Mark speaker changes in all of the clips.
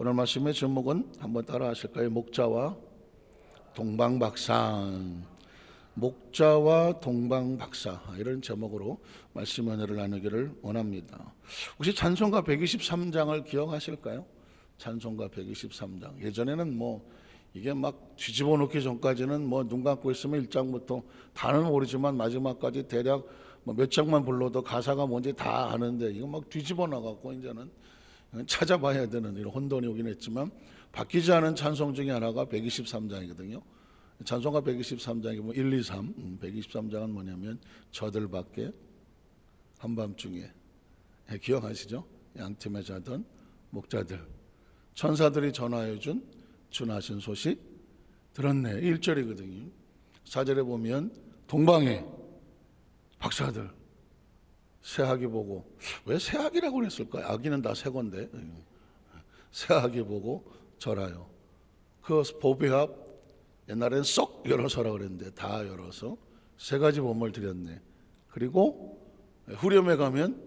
Speaker 1: 오늘 말씀의 제목은 한번 따라 하실까요? 목자와 동방박사. 목자와 동방박사, 이런 제목으로 말씀 은혜를 나누기를 원합니다. 혹시 찬송가 123장을 기억하실까요? 찬송가 123장. 예전에는 이게 막 뒤집어 놓기 전까지는 눈 감고 있으면 1장부터 다는 모르지만 마지막까지 대략 몇 장만 불러도 가사가 뭔지 다 아는데, 이거 막 뒤집어 놔갖고 이제는 찾아봐야 되는 이런 혼돈이 오긴 했지만, 바뀌지 않은 찬송 중에 하나가 123장이거든요. 찬송가 123장이 1, 2, 3. 123장은 뭐냐면 저들 밖에 한밤중에, 기억하시죠? 양팀에 자던 목자들, 천사들이 전하여준 준하신 소식 들었네, 1절이거든요. 4절에 보면 동방의 박사들 새아기 보고, 왜 새아기라고 그랬을까요? 아기는 다 새 건데, 새아기 보고 절하여. 그 보배합 옛날엔 쏙 열어서라 그랬는데 다 열어서 세 가지 보물 드렸네. 그리고 후렴에 가면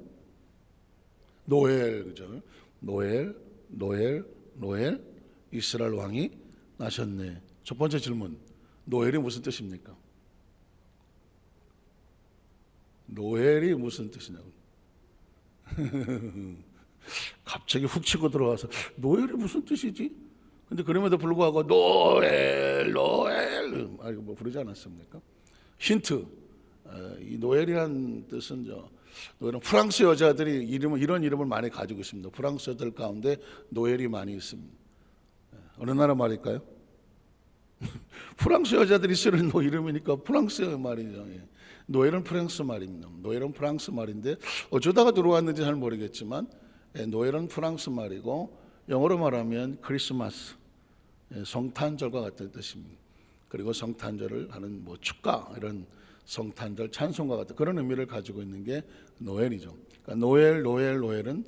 Speaker 1: 노엘, 그죠? 노엘 이스라엘 왕이 나셨네. 첫 번째 질문, 노엘이 무슨 뜻입니까? 노엘이 무슨 뜻이냐고. 갑자기 훅 치고 들어와서 노엘이 무슨 뜻이지? 근데 그럼에도 불구하고 노엘 부르지 않았습니까? 힌트, 이 노엘이란 뜻은 노엘은 프랑스 여자들이 이런 이름을 많이 가지고 있습니다. 프랑스 여자들 가운데 노엘이 많이 있습니다. 어느 나라 말일까요? 프랑스 여자들이 쓰는 이름이니까 프랑스 말이죠. 노엘은 프랑스 말입니다. 노엘은 프랑스 말인데 어쩌다가 들어왔는지 잘 모르겠지만, 노엘은 프랑스 말이고 영어로 말하면 크리스마스, 성탄절과 같은 뜻입니다. 그리고 성탄절을 하는 축가, 이런 성탄절 찬송과 같은 그런 의미를 가지고 있는 게 노엘이죠. 그러니까 노엘은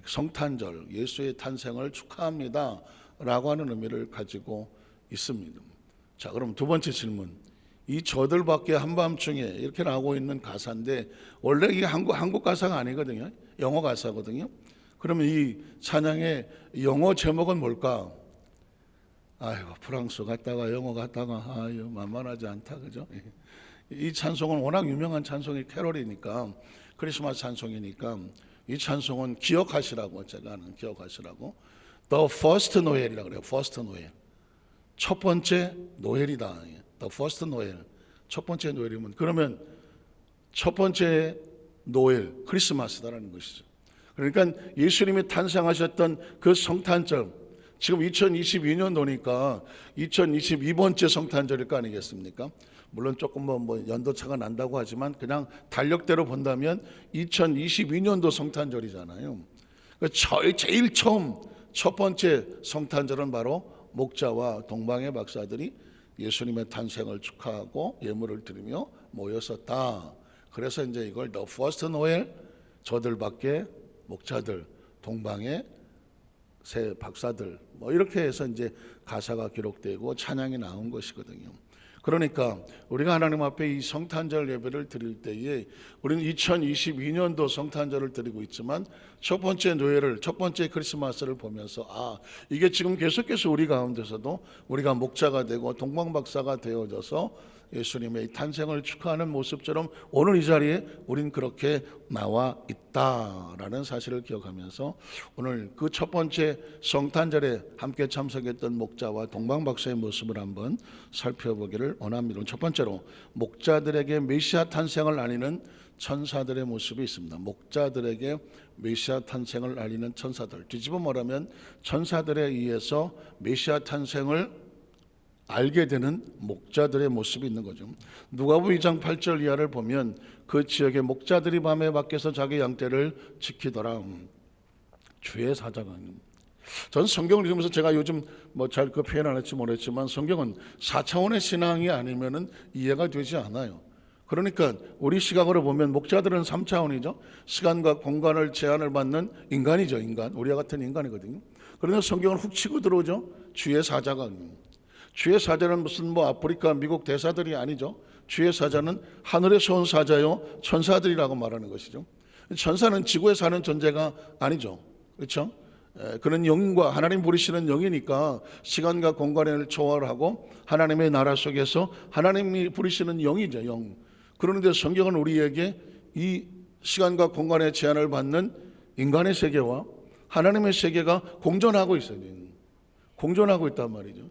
Speaker 1: 성탄절, 예수의 탄생을 축하합니다 라고 하는 의미를 가지고 있습니다. 자, 그럼 두 번째 질문, 이 저들 밖에 한밤중에 이렇게 나오고 있는 가사인데, 원래 이게 한국 가사가 아니거든요. 영어 가사거든요. 그러면 이 찬양의 영어 제목은 뭘까? 아이고, 프랑스 갔다가 영어 갔다가 아유, 만만하지 않다, 그죠? 이 찬송은 워낙 유명한 찬송이 캐롤이니까, 크리스마스 찬송이니까 이 찬송은 기억하시라고, 제가 아는 기억하시라고 The First Noel이라고 그래요. First Noel, 첫 번째 노엘이다. The First Noel, 첫 번째 노엘이면 그러면 첫 번째 노엘, 크리스마스다라는 것이죠. 그러니까 예수님이 탄생하셨던 그 성탄절, 지금 2022년도니까 2022번째 성탄절일 거 아니겠습니까? 물론 조금 연도차가 난다고 하지만 그냥 달력대로 본다면 2022년도 성탄절이잖아요. 그러니까 제일 처음 첫 번째 성탄절은 바로 목자와 동방의 박사들이 예수님의 탄생을 축하하고 예물을 드리며 모였었다. 그래서 이제 이걸 The First Noel, 저들 밖에 목자들, 동방의 새 박사들, 이렇게 해서 이제 가사가 기록되고 찬양이 나온 것이거든요. 그러니까 우리가 하나님 앞에 이 성탄절 예배를 드릴 때에 우리는 2022년도 성탄절을 드리고 있지만 첫 번째 노엘을, 첫 번째 크리스마스를 보면서 이게 지금 계속해서 우리 가운데서도 우리가 목자가 되고 동방박사가 되어져서 예수님의 탄생을 축하하는 모습처럼 오늘 이 자리에 우린 그렇게 나와 있다라는 사실을 기억하면서 오늘 그 첫 번째 성탄절에 함께 참석했던 목자와 동방박사의 모습을 한번 살펴보기를 원합니다. 첫 번째로 목자들에게 메시아 탄생을 알리는 천사들의 모습이 있습니다. 목자들에게 메시아 탄생을 알리는 천사들, 뒤집어 말하면 천사들에 의해서 메시아 탄생을 알게 되는 목자들의 모습이 있는 거죠. 누가복음 2장 8절 이하를 보면 그 지역의 목자들이 밤에 밖에서 자기 양떼를 지키더라. 주의 사자가. 전 성경을 읽으면서 제가 요즘 잘 그 표현 안 할지 모르겠지만 성경은 4차원의 신앙이 아니면은 이해가 되지 않아요. 그러니까 우리 시각으로 보면 목자들은 3차원이죠. 시간과 공간을 제한을 받는 인간이죠. 우리와 같은 인간이거든요. 그런데 성경을 훅 치고 들어오죠. 주의 사자가. 주의 사자는 무슨 아프리카 미국 대사들이 아니죠. 주의 사자는 하늘에서 온 사자요 천사들이라고 말하는 것이죠. 천사는 지구에 사는 존재가 아니죠. 그렇죠? 그런 영과 하나님 부르시는 영이니까 시간과 공간을 초월하고 하나님의 나라 속에서 하나님이 부르시는 영이죠, 영. 그런데 성경은 우리에게 이 시간과 공간의 제한을 받는 인간의 세계와 하나님의 세계가 공존하고 있어요. 공존하고 있단 말이죠.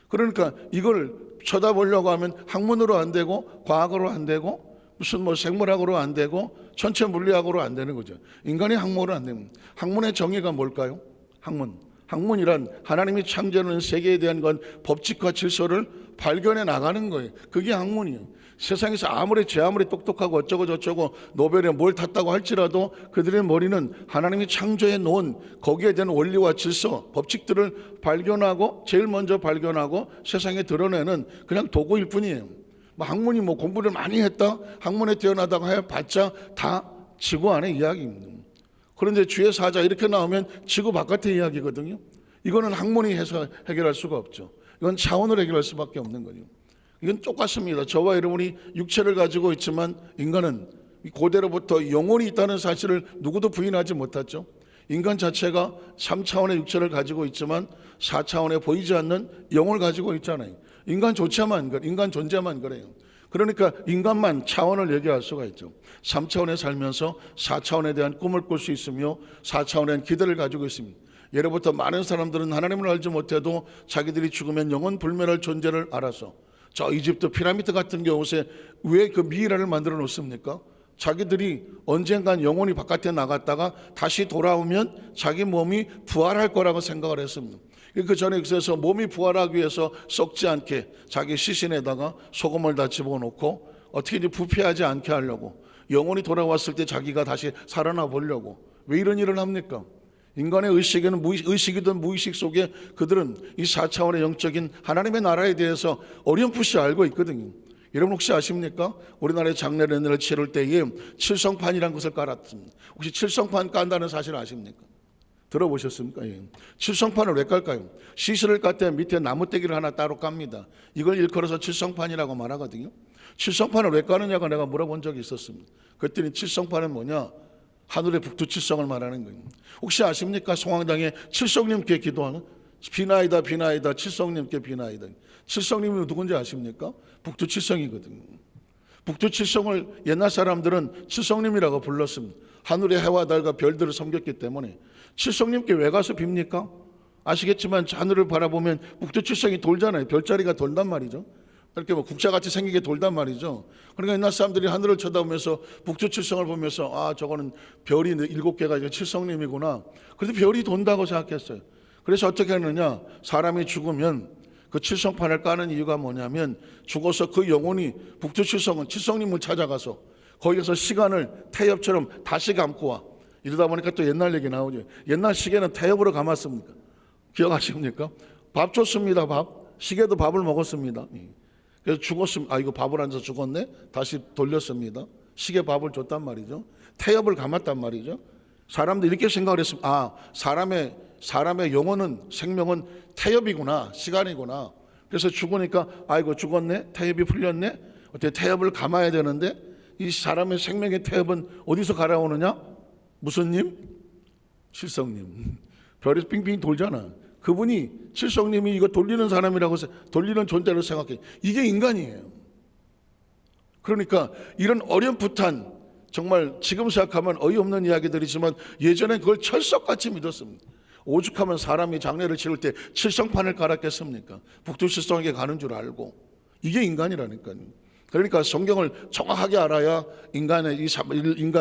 Speaker 1: 그러니까 이걸 쳐다보려고 하면 학문으로 안 되고 과학으로 안 되고 무슨 생물학으로 안 되고 전체 물리학으로 안 되는 거죠. 인간의 학문으로 안 됩니다. 학문의 정의가 뭘까요? 학문이란 하나님이 창조하는 세계에 대한 건 법칙과 질서를 발견해 나가는 거예요. 그게 학문이에요. 세상에서 아무리 똑똑하고 어쩌고 저쩌고 노벨에 뭘 탔다고 할지라도 그들의 머리는 하나님이 창조해 놓은 거기에 대한 원리와 질서, 법칙들을 발견하고 제일 먼저 발견하고 세상에 드러내는 그냥 도구일 뿐이에요. 학문이 공부를 많이 했다, 학문에 뛰어나다고 해봤자 다 지구 안의 이야기입니다. 그런데 주의 사자 이렇게 나오면 지구 바깥의 이야기거든요. 이거는 학문이 해서 해결할 수가 없죠. 이건 차원으로 해결할 수밖에 없는 거죠. 이건 똑같습니다. 저와 여러분이 육체를 가지고 있지만 인간은 고대로부터 영혼이 있다는 사실을 누구도 부인하지 못했죠. 인간 자체가 3차원의 육체를 가지고 있지만 4차원에 보이지 않는 영을 가지고 있잖아요. 인간 존재만 그래요. 그러니까 인간만 차원을 얘기할 수가 있죠. 3차원에 살면서 4차원에 대한 꿈을 꿀 수 있으며 4차원에 대한 기대를 가지고 있습니다. 예로부터 많은 사람들은 하나님을 알지 못해도 자기들이 죽으면 영원 불멸할 존재를 알아서 저 이집트 피라미드 같은 경우에 왜 그 미이라를 만들어 놓습니까? 자기들이 언젠간 영혼이 바깥에 나갔다가 다시 돌아오면 자기 몸이 부활할 거라고 생각을 했습니다. 그 전에 그래서 몸이 부활하기 위해서 썩지 않게 자기 시신에다가 소금을 다 집어넣고 어떻게 이제 부패하지 않게 하려고 영혼이 돌아왔을 때 자기가 다시 살아나 보려고 왜 이런 일을 합니까? 인간의 의식에는 의식이든 무의식 속에 그들은 이 4차원의 영적인 하나님의 나라에 대해서 어렴풋이 알고 있거든요. 여러분 혹시 아십니까? 우리나라의 장례를 치를 때에 칠성판이라는 것을 깔았습니다. 혹시 칠성판 깐다는 사실 아십니까? 들어보셨습니까? 예. 칠성판을 왜 깔까요? 시신을 깔 때 밑에 나무떼기를 하나 따로 깝니다. 이걸 일컬어서 칠성판이라고 말하거든요. 칠성판을 왜 까느냐고 내가 물어본 적이 있었습니다. 그랬더니 칠성판은 뭐냐? 하늘의 북두칠성을 말하는 거예요. 혹시 아십니까? 송황당에 칠성님께 기도하는 비나이다 비나이다 칠성님께 비나이다. 칠성님이 누군지 아십니까? 북두칠성이거든요. 북두칠성을 옛날 사람들은 칠성님이라고 불렀습니다. 하늘의 해와 달과 별들을 섬겼기 때문에. 칠성님께 왜 가서 빕니까? 아시겠지만 하늘을 바라보면 북두칠성이 돌잖아요. 별자리가 돌단 말이죠. 이렇게 국자같이 생기게 돌단 말이죠. 그러니까 옛날 사람들이 하늘을 쳐다보면서 북두칠성을 보면서 저거는 별이 7개가 칠성님이구나. 그런데 별이 돈다고 생각했어요. 그래서 어떻게 하느냐? 사람이 죽으면 그 칠성판을 까는 이유가 뭐냐면 죽어서 그 영혼이 북두칠성은 칠성님을 찾아가서 거기서 시간을 태엽처럼 다시 감고 와. 이러다 보니까 또 옛날 얘기 나오죠. 옛날 시계는 태엽으로 감았습니까? 기억하십니까? 밥 줬습니다. 밥. 시계도 밥을 먹었습니다. 그래서 죽었습니다. 이거 밥을 앉아서 죽었네? 다시 돌렸습니다. 시계 밥을 줬단 말이죠. 태엽을 감았단 말이죠. 사람들이 이렇게 생각을 했습니다. 사람의 영혼은 생명은 태엽이구나, 시간이구나. 그래서 죽으니까 아이고 죽었네, 태엽이 풀렸네. 어떻게 태엽을 감아야 되는데 이 사람의 생명의 태엽은 어디서 갈아오느냐? 무슨 님? 칠성님. 별이 빙빙 돌잖아. 그분이 칠성님이 이거 돌리는 사람이라고 돌리는 존재로 생각해. 이게 인간이에요. 그러니까 이런 어렴풋한 정말 지금 생각하면 어이없는 이야기들이지만 예전에 그걸 철석같이 믿었습니다. 오죽하면 사람이 장례를 치를 때 칠성판을 깔았겠습니까? 북두칠성에게 가는 줄 알고. 이게 인간이라니까요. 그러니까 성경을 정확하게 알아야 인간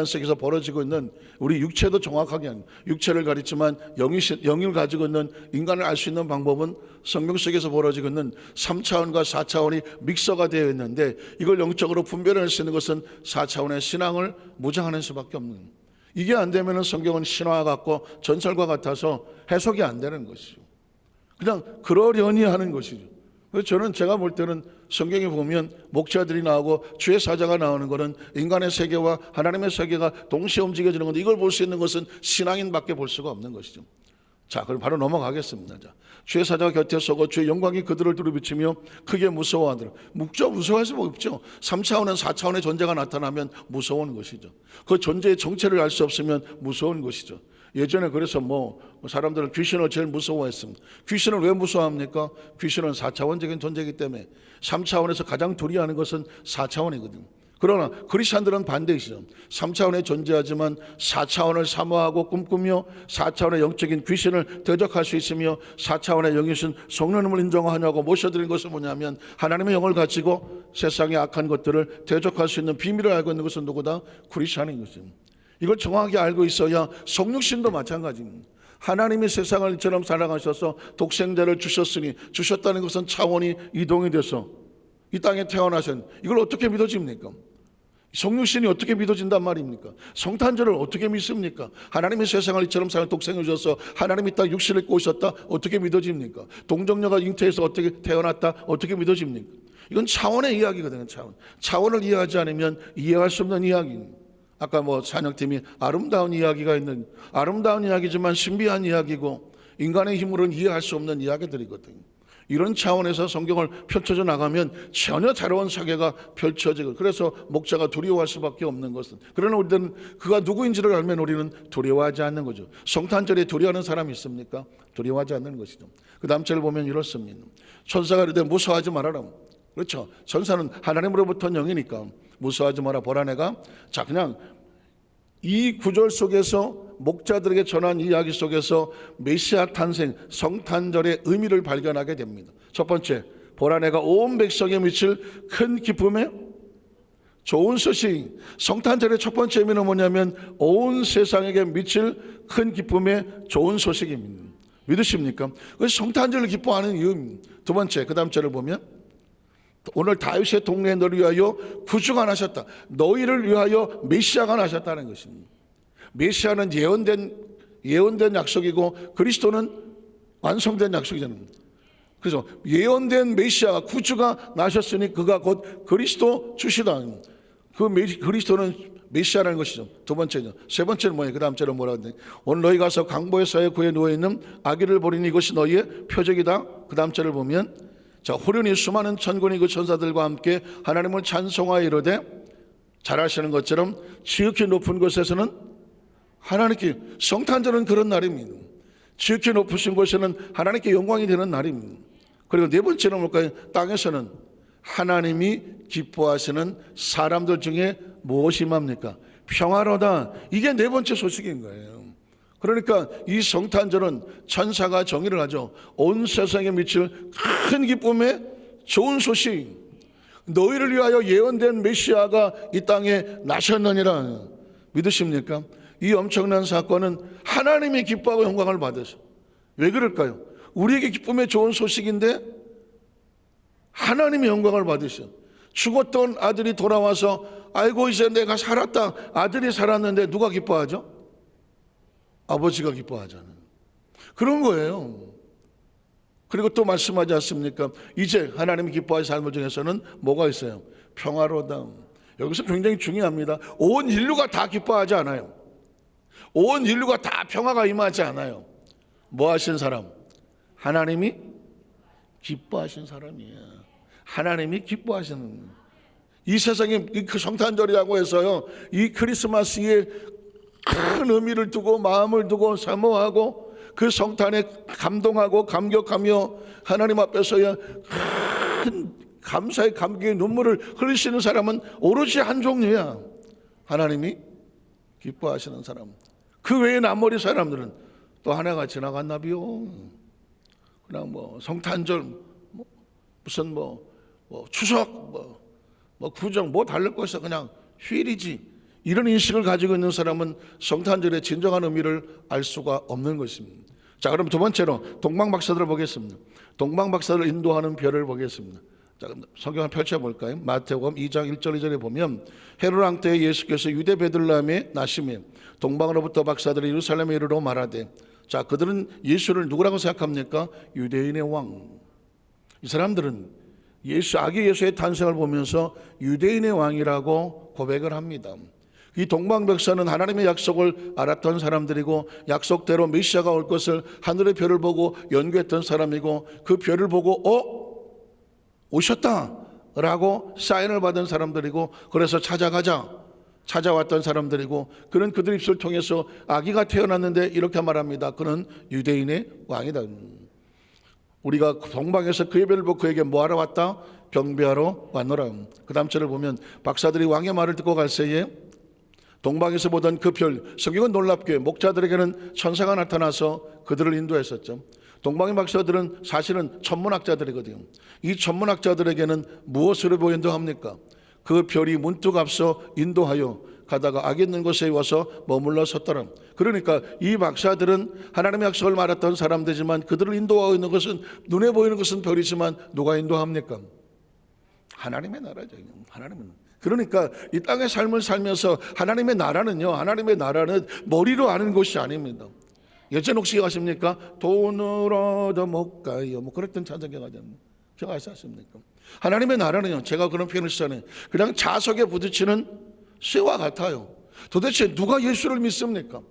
Speaker 1: 세계에서 벌어지고 있는 우리 육체도 정확하게 하는, 육체를 가리지만 영을 가지고 있는 인간을 알 수 있는 방법은 성경 속에서 벌어지고 있는 3차원과 4차원이 믹서가 되어 있는데 이걸 영적으로 분별할 수 있는 것은 4차원의 신앙을 무장하는 수밖에 없는. 이게 안 되면 성경은 신화와 같고 전설과 같아서 해석이 안 되는 것이죠. 그냥 그러려니 하는 것이죠. 그래서 제가 볼 때는 성경에 보면 목자들이 나오고 주의 사자가 나오는 것은 인간의 세계와 하나님의 세계가 동시에 움직여지는 건데 이걸 볼 수 있는 것은 신앙인밖에 볼 수가 없는 것이죠. 자, 그럼 바로 넘어가겠습니다. 자, 주의 사자가 곁에 서고 주의 영광이 그들을 두루비치며 크게 무서워하더라. 무서워할 수 없죠. 3차원은 4차원의 존재가 나타나면 무서운 것이죠. 그 존재의 정체를 알 수 없으면 무서운 것이죠. 예전에 그래서 사람들은 귀신을 제일 무서워했습니다. 귀신을 왜 무서워합니까? 귀신은 4차원적인 존재이기 때문에 3차원에서 가장 두려워하는 것은 4차원이거든요. 그러나 크리스찬들은 반대이시죠. 3차원에 존재하지만 4차원을 사모하고 꿈꾸며 4차원의 영적인 귀신을 대적할 수 있으며 4차원의 영이신 성령님을 인정하냐고 모셔드린 것은 뭐냐면 하나님의 영을 가지고 세상의 악한 것들을 대적할 수 있는 비밀을 알고 있는 것은 누구다? 크리스찬인 것입니다. 이걸 정확히 알고 있어야 성육신도 마찬가지입니다. 하나님이 세상을 이처럼 사랑하셔서 독생자를 주셨다는 것은 차원이 이동이 돼서 이 땅에 태어나신, 이걸 어떻게 믿어집니까? 성육신이 어떻게 믿어진단 말입니까? 성탄절을 어떻게 믿습니까? 하나님이 세상을 이처럼 사랑 독생을 주셔서 하나님이 딱 육신을 입고 오셨다, 어떻게 믿어집니까? 동정녀가 잉태해서 어떻게 태어났다, 어떻게 믿어집니까? 이건 차원의 이야기거든요. 차원을 이해하지 않으면 이해할 수 없는 이야기입니다. 아까 찬양팀이 아름다운 이야기가 있는, 아름다운 이야기지만 신비한 이야기고 인간의 힘으로는 이해할 수 없는 이야기들이거든요. 이런 차원에서 성경을 펼쳐져 나가면 전혀 다른 세계가 펼쳐지고, 그래서 목자가 두려워할 수밖에 없는 것은, 그러나 우리들은 그가 누구인지를 알면 우리는 두려워하지 않는 거죠. 성탄절에 두려워하는 사람이 있습니까? 두려워하지 않는 것이죠. 그 다음 절을 보면 이렇습니다. 천사가 이르되 무서워하지 말아라. 그렇죠. 천사는 하나님으로부터 영이니까 무서워하지 마라. 보라 내가, 자, 그냥 이 구절 속에서 목자들에게 전한 이야기 속에서 메시아 탄생, 성탄절의 의미를 발견하게 됩니다. 첫 번째, 보라 내가 온 백성에 미칠 큰 기쁨에 좋은 소식. 성탄절의 첫 번째 의미는 뭐냐면 온 세상에게 미칠 큰 기쁨에 좋은 소식입니다. 믿으십니까? 그래서 성탄절을 기뻐하는 이유입니다. 두 번째, 그 다음 절을 보면 오늘 다윗의 동네에 너를 위하여 구주가 나셨다. 너희를 위하여 메시아가 나셨다는 것입니다. 메시아는 예언된 약속이고 그리스도는 완성된 약속이잖아요. 그래서 예언된 메시아가 구주가 나셨으니 그가 곧 그리스도 주시다. 그리스도는 메시아라는 것이죠. 두 번째죠. 세 번째는 뭐예요? 그 다음 절은 뭐라고 하는데, 오늘 너희 가서 강보에서의 구에 누워있는 아기를 보리니 이것이 너희의 표적이다. 그 다음 절을 보면, 자, 호련히 수많은 천군이 그 천사들과 함께 하나님을 찬송하여 이르되, 잘 아시는 것처럼 지극히 높은 곳에서는 하나님께, 성탄절은 그런 날입니다. 지극히 높으신 곳에는 하나님께 영광이 되는 날입니다. 그리고 네 번째는 뭘까요? 땅에서는 하나님이 기뻐하시는 사람들 중에 무엇이 맙니까? 평화로다. 이게 네 번째 소식인 거예요. 그러니까 이 성탄절은 천사가 정의를 하죠. 온 세상에 미칠 큰 기쁨의 좋은 소식, 너희를 위하여 예언된 메시아가 이 땅에 나셨느니라. 믿으십니까? 이 엄청난 사건은 하나님이 기뻐하고 영광을 받으셔. 왜 그럴까요? 우리에게 기쁨의 좋은 소식인데 하나님이 영광을 받으셔. 죽었던 아들이 돌아와서 아이고 이제 내가 살았다. 아들이 살았는데 누가 기뻐하죠? 아버지가 기뻐하잖아요. 그런 거예요. 그리고 또 말씀하지 않습니까? 이제 하나님이 기뻐하는 삶을 중에서는 뭐가 있어요? 평화로다. 여기서 굉장히 중요합니다. 온 인류가 다 기뻐하지 않아요. 온 인류가 다 평화가 임하지 않아요. 뭐 하신 사람? 하나님이 기뻐하신 사람이에요. 하나님이 기뻐하시는, 이 세상에 그 성탄절이라고 해서요, 이 크리스마스에 큰 의미를 두고 마음을 두고 사모하고 그 성탄에 감동하고 감격하며 하나님 앞에서야 큰 감사의 감격의 눈물을 흘리시는 사람은 오로지 한 종류야. 하나님이 기뻐하시는 사람. 그 외에 나머지 사람들은 또 하나가 지나갔나비요. 그냥 성탄절, 무슨 추석, 구정, 다를 거 있어. 그냥 휴일이지. 이런 인식을 가지고 있는 사람은 성탄절의 진정한 의미를 알 수가 없는 것입니다. 자, 그럼 두 번째로 동방박사들을 보겠습니다. 동방박사를 인도하는 별을 보겠습니다. 자, 성경을 펼쳐볼까요? 마태복음 2장 1절 2절에 보면, 헤롯 왕 때에 예수께서 유대 베들레헴에 나심에 동방으로부터 박사들이 예루살렘에 이르러 말하되, 자, 그들은 예수를 누구라고 생각합니까? 유대인의 왕. 이 사람들은 아기 예수의 탄생을 보면서 유대인의 왕이라고 고백을 합니다. 이 동방백사는 하나님의 약속을 알았던 사람들이고 약속대로 메시아가 올 것을 하늘의 별을 보고 연구했던 사람이고, 그 별을 보고 오셨다 라고 사인을 받은 사람들이고, 그래서 찾아가자, 찾아왔던 사람들이고, 그는 그들 입술을 통해서 아기가 태어났는데 이렇게 말합니다. 그는 유대인의 왕이다. 우리가 동방에서 그의 별을 보고 그에게 뭐하러 왔다? 경배하러 왔노라. 그 다음 절을 보면 박사들이 왕의 말을 듣고 갈 새에 동방에서 보던 그 별, 성경은 놀랍게 목자들에게는 천사가 나타나서 그들을 인도했었죠. 동방의 박사들은 사실은 천문학자들이거든요. 이 천문학자들에게는 무엇으로 인도합니까? 그 별이 문득 앞서 인도하여 가다가 악이 있는 곳에 와서 머물러 섰더라. 그러니까 이 박사들은 하나님의 약속을 말했던 사람들이지만 그들을 인도하고 있는 것은, 눈에 보이는 것은 별이지만 누가 인도합니까? 하나님의 나라죠. 하나님은. 그러니까 이 땅의 삶을 살면서 하나님의 나라는 머리로 아는 것이 아닙니다. 예전 혹시 기억하십니까? 돈으로 더 못 가요. 뭐 그랬던 찬송가 가잖아요. 기억하셨습니까? 하나님의 나라는요, 제가 그런 표현을 쓰잖아요. 그냥 자석에 부딪히는 쇠와 같아요. 도대체 누가 예수를 믿습니까?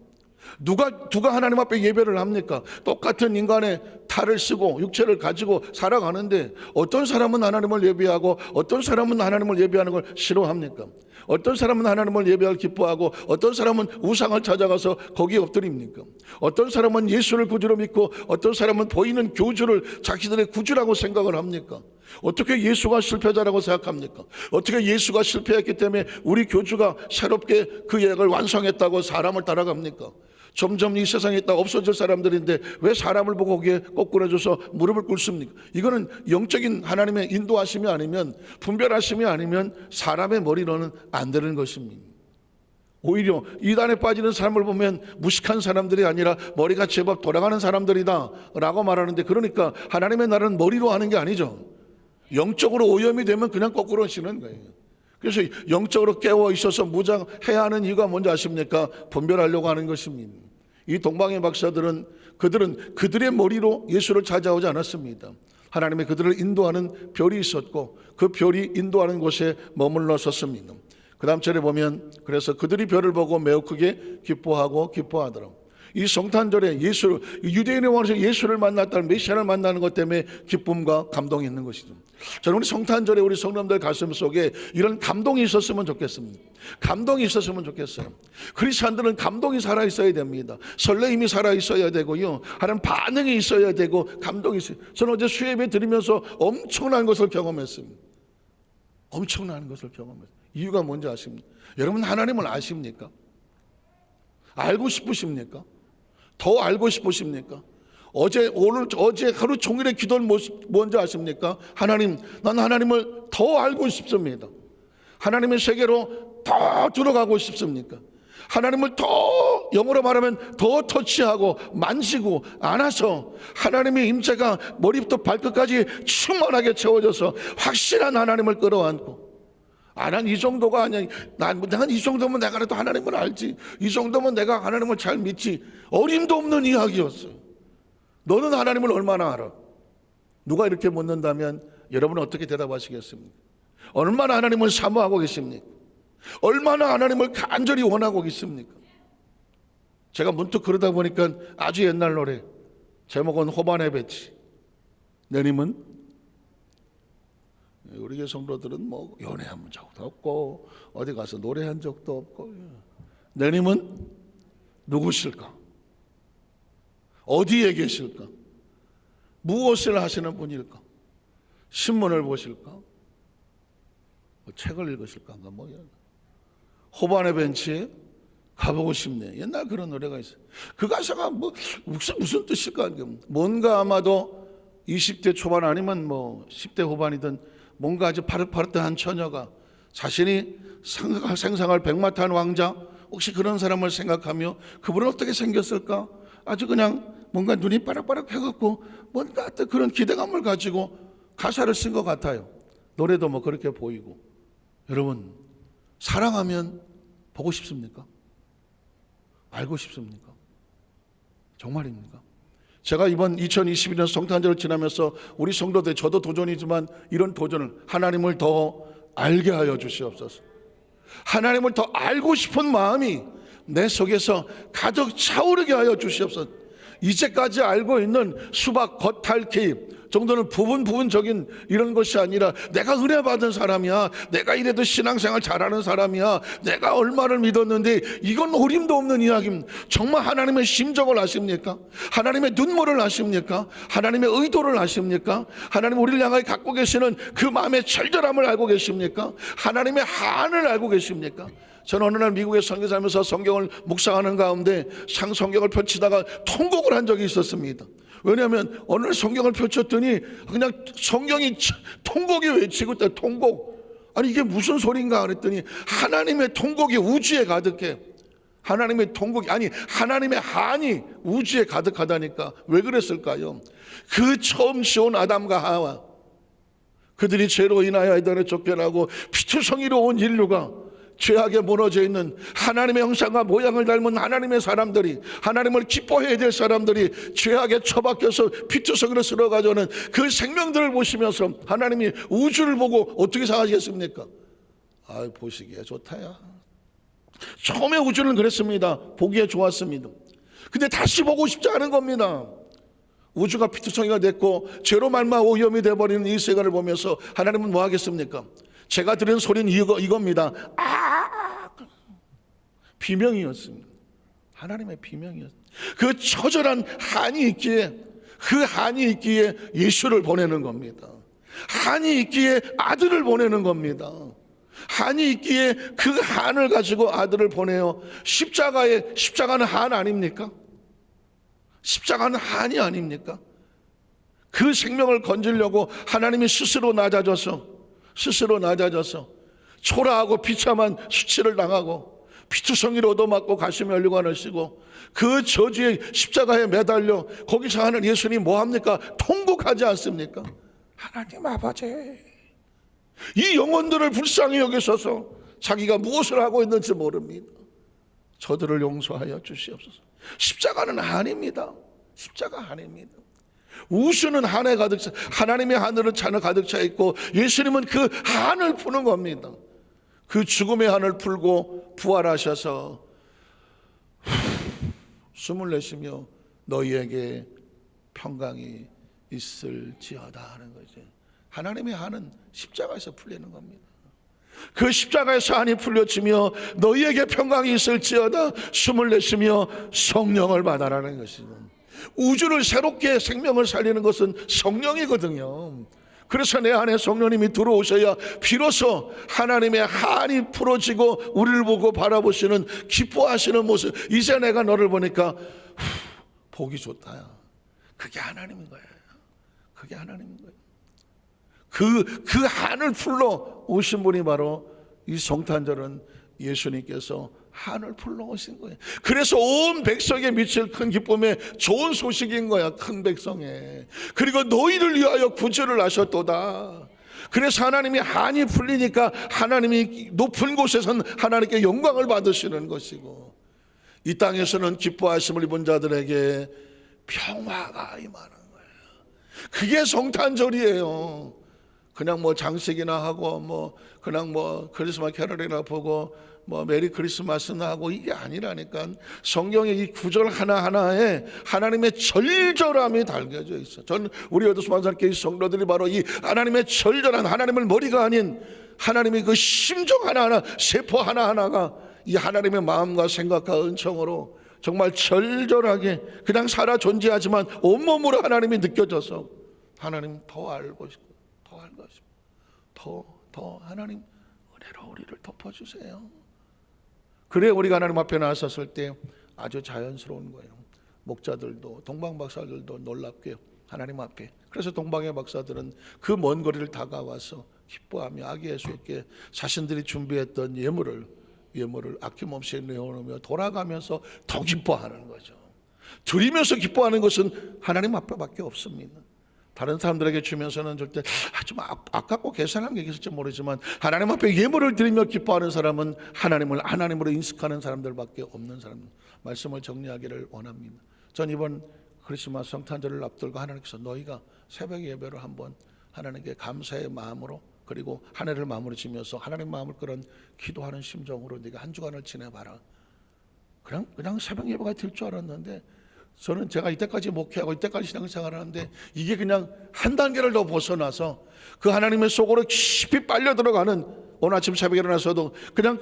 Speaker 1: 누가 하나님 앞에 예배를 합니까? 똑같은 인간의 탈을 쓰고 육체를 가지고 살아가는데 어떤 사람은 하나님을 예배하고 어떤 사람은 하나님을 예배하는 걸 싫어합니까? 어떤 사람은 하나님을 예배할 기뻐하고 어떤 사람은 우상을 찾아가서 거기에 엎드립니까? 어떤 사람은 예수를 구주로 믿고 어떤 사람은 보이는 교주를 자기들의 구주라고 생각을 합니까? 어떻게 예수가 실패자라고 생각합니까? 어떻게 예수가 실패했기 때문에 우리 교주가 새롭게 그 예약을 완성했다고 사람을 따라갑니까? 점점 이 세상에 있다 없어질 사람들인데 왜 사람을 보고 거기에 거꾸로져서 무릎을 꿇습니까? 이거는 영적인 하나님의 인도하심이 아니면, 분별하심이 아니면 사람의 머리로는 안 되는 것입니다. 오히려 이단에 빠지는 사람을 보면 무식한 사람들이 아니라 머리가 제법 돌아가는 사람들이다 라고 말하는데, 그러니까 하나님의 나라는 머리로 하는 게 아니죠. 영적으로 오염이 되면 그냥 거꾸로 치는 거예요. 그래서 영적으로 깨어 있어서 무장해야 하는 이유가 뭔지 아십니까? 분별하려고 하는 것입니다. 이 동방의 박사들은 그들의 머리로 예수를 찾아오지 않았습니다. 하나님의 그들을 인도하는 별이 있었고 그 별이 인도하는 곳에 머물러 섰습니다. 그 다음 절에 보면 그래서 그들이 별을 보고 매우 크게 기뻐하더라. 이 성탄절에 유대인의 왕에서 예수를 만났다는, 메시아를 만나는 것 때문에 기쁨과 감동이 있는 것이죠. 저는 우리 성탄절에 우리 성도님들 가슴 속에 이런 감동이 있었으면 좋겠습니다. 감동이 있었으면 좋겠어요. 크리스찬들은 감동이 살아있어야 됩니다. 설레임이 살아있어야 되고요, 하나님 반응이 있어야 되고 감동이 있어요. 저는 어제 수예배 드리면서 엄청난 것을 경험했습니다. 엄청난 것을 경험했어요. 이유가 뭔지 아십니까? 여러분, 하나님을 아십니까? 알고 싶으십니까? 더 알고 싶으십니까? 어제 하루 종일의 기도는 뭔지 아십니까? 하나님, 난 하나님을 더 알고 싶습니다. 하나님의 세계로 더 들어가고 싶습니까? 하나님을 더, 영어로 말하면 더 터치하고 만지고 안아서 하나님의 임재가 머리부터 발끝까지 충만하게 채워져서 확실한 하나님을 끌어안고, 난 이 정도가 아니야. 난 이 정도면 내가 그래도 하나님을 알지. 이 정도면 내가 하나님을 잘 믿지. 어림도 없는 이야기였어요. 너는 하나님을 얼마나 알아? 누가 이렇게 묻는다면 여러분은 어떻게 대답하시겠습니까? 얼마나 하나님을 사모하고 계십니까? 얼마나 하나님을 간절히 원하고 계십니까? 제가 문득 그러다 보니까 아주 옛날 노래, 제목은 호반의 배치. 내님은, 우리 교회 성도들은 뭐 연애한 적도 없고 어디 가서 노래한 적도 없고, 내님은 누구실까? 어디에 계실까? 무엇을 하시는 분일까? 신문을 보실까? 뭐 책을 읽으실까? 뭐 호반의 벤치에 가보고 싶네. 옛날 그런 노래가 있어요. 그 가사가 뭐 무슨 뜻일까? 뭔가 아마도 20대 초반 아니면 뭐 10대 후반이든 뭔가 아주 파릇파릇한 처녀가 자신이 생상할 백마탄 왕자, 혹시 그런 사람을 생각하며 그분은 어떻게 생겼을까? 아주 그냥 뭔가 눈이 빠락빠락 해갖고 뭔가 또 그런 기대감을 가지고 가사를 쓴 것 같아요. 노래도 뭐 그렇게 보이고. 여러분, 사랑하면 보고 싶습니까? 알고 싶습니까? 정말입니까? 제가 이번 2021년 성탄절을 지나면서 우리 성도들, 저도 도전이지만 이런 도전을, 하나님을 더 알게 하여 주시옵소서. 하나님을 더 알고 싶은 마음이 내 속에서 가득 차오르게 하여 주시옵소서. 이제까지 알고 있는 수박 겉핥기 정도는 부분적인 이런 것이 아니라 내가 은혜 받은 사람이야, 내가 이래도 신앙생활 잘하는 사람이야, 내가 얼마를 믿었는데, 이건 어림도 없는 이야기입니다. 정말 하나님의 심정을 아십니까? 하나님의 눈물을 아십니까? 하나님의 의도를 아십니까? 하나님 우리를 향하여 갖고 계시는 그 마음의 절절함을 알고 계십니까? 하나님의 한을 알고 계십니까? 저는 어느 날 미국에 선교 살면서 성경을 묵상하는 가운데 성경을 펼치다가 통곡을 한 적이 있었습니다. 왜냐하면 어느 날 성경을 펼쳤더니 그냥 성경이 통곡이 외치고 있다. 통곡. 아니 이게 무슨 소린가 그랬더니 하나님의 통곡이 우주에 가득해. 하나님의 통곡이, 아니 하나님의 한이 우주에 가득하다니까. 왜 그랬을까요? 그 처음 지은 아담과 하와, 그들이 죄로 인하여 에덴에 쫓겨나고 피투성이로 온 인류가 죄악에 무너져 있는 하나님의 형상과 모양을 닮은 하나님의 사람들이, 하나님을 기뻐해야 될 사람들이 죄악에 처박혀서 피투성이로 쓰러가져는 그 생명들을 보시면서 하나님이 우주를 보고 어떻게 생각하시겠습니까? 아, 보시기에 좋다야. 처음에 우주는 그랬습니다. 보기에 좋았습니다. 근데 다시 보고 싶지 않은 겁니다. 우주가 피투성이가 됐고 죄로 말미암아 오염이 되어버리는 이 세계를 보면서 하나님은 뭐 하겠습니까? 제가 들은 소리는 이겁니다. 비명이었습니다. 하나님의 비명이었습니다. 그 처절한 한이 있기에, 그 한이 있기에 예수를 보내는 겁니다. 한이 있기에 아들을 보내는 겁니다. 한이 있기에 그 한을 가지고 아들을 보내요. 십자가는 한 아닙니까? 십자가는 한이 아닙니까? 그 생명을 건지려고 하나님이 스스로 낮아져서 초라하고 비참한 수치를 당하고 피투성이로 얻어맞고 가시며 혈류관을 쓰고 그 저주의 십자가에 매달려 거기서 하는 예수님이 뭐합니까? 통곡하지 않습니까? 하나님 아버지, 이 영혼들을 불쌍히 여기셔서 자기가 무엇을 하고 있는지 모릅니다. 저들을 용서하여 주시옵소서. 십자가는 한입니다. 십자가 한입니다. 우주는 한에 가득 차, 하나님의 하늘은 잔을 가득 차 있고 예수님은 그 한을 푸는 겁니다. 그 죽음의 한을 풀고 부활하셔서 숨을 내쉬며 너희에게 평강이 있을지어다 하는 거죠. 하나님의 한은 십자가에서 풀리는 겁니다. 그 십자가에서 한이 풀려지며 너희에게 평강이 있을지어다 숨을 내쉬며 성령을 받아라는 것이죠. 우주를 새롭게 생명을 살리는 것은 성령이거든요. 그래서 내 안에 성령님이 들어오셔야 비로소 하나님의 한이 풀어지고 우리를 보고 바라보시는, 기뻐하시는 모습. 이제 내가 너를 보니까 보기 좋다야. 그게 하나님인 거예요. 그게 하나님인 거예요. 그 한을 풀러 오신 분이 바로 이 성탄절은 예수님께서 한을 풀러 오신 거예요. 그래서 온 백성에 미칠 큰 기쁨의 좋은 소식인 거야. 큰 백성에. 그리고 너희를 위하여 구주를 하셨도다. 그래서 하나님이 한이 풀리니까 하나님이 높은 곳에서는 하나님께 영광을 받으시는 것이고, 이 땅에서는 기뻐하심을 입은 자들에게 평화가 임하는 거예요. 그게 성탄절이에요. 그냥 뭐 장식이나 하고 그냥 크리스마스 캐럴이나 보고 메리 크리스마스나 하고 이게 아니라니까. 성경의 이 구절 하나하나에 하나님의 절절함이 담겨져 있어. 저는 우리 여도수만산교회 성도들이 바로 이 하나님의 절절한, 하나님을 머리가 아닌 하나님의 그 심정 하나하나, 세포 하나하나가 이 하나님의 마음과 생각과 은총으로 정말 절절하게 그냥 살아 존재하지만 온몸으로 하나님이 느껴져서 하나님 더 알고 싶고 더 알고 싶고 더 하나님 은혜로 우리를 덮어주세요. 그래 우리가 하나님 앞에 나섰을 때 아주 자연스러운 거예요. 목자들도 동방 박사들도 놀랍게 하나님 앞에, 그래서 동방의 박사들은 그 먼 거리를 다가와서 기뻐하며 아기 예수께 자신들이 준비했던 예물을 아낌없이 내어놓으며 돌아가면서 더 기뻐하는 거죠. 드리면서 기뻐하는 것은 하나님 앞에밖에 없습니다. 다른 사람들에게 주면서는 절대 좀 아깝고 계산한 게 있을지 모르지만 하나님 앞에 예물을 드리며 기뻐하는 사람은 하나님으로 인식하는 사람들밖에 없는 사람. 말씀을 정리하기를 원합니다. 전 이번 크리스마스 성탄절을 앞두고 하나님께서 너희가 새벽 예배로 한번 하나님께 감사의 마음으로, 그리고 한 해를 마무리 지면서 하나님 마음을 끌은 기도하는 심정으로 네가 한 주간을 지내봐라. 그냥 새벽 예배가 될 줄 알았는데 저는 제가 이때까지 목회하고 이때까지 신앙생활을 하는데 이게 그냥 한 단계를 더 벗어나서 그 하나님의 속으로 깊이 빨려 들어가는, 오늘 아침 새벽에 일어나서도 그냥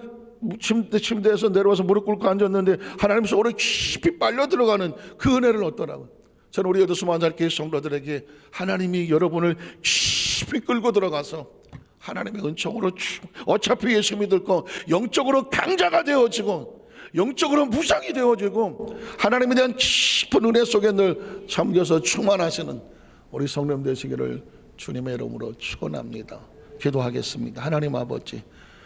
Speaker 1: 침대에서 내려와서 무릎 꿇고 앉았는데 하나님 속으로 깊이 빨려 들어가는 그 은혜를 얻더라고요. 저는 우리 여도수만살교회 성도들에게 하나님이 여러분을 깊이 끌고 들어가서 하나님의 은총으로 어차피 예수 믿을 거 영적으로 강자가 되어지고 영적으로 무장이 되어지고 하나님에 대한 깊은 은혜 속에 늘 잠겨서 충만하시는 우리 성령 되시기를 주님의 이름으로 축원합니다. 기도하겠습니다. 하나님 아버지,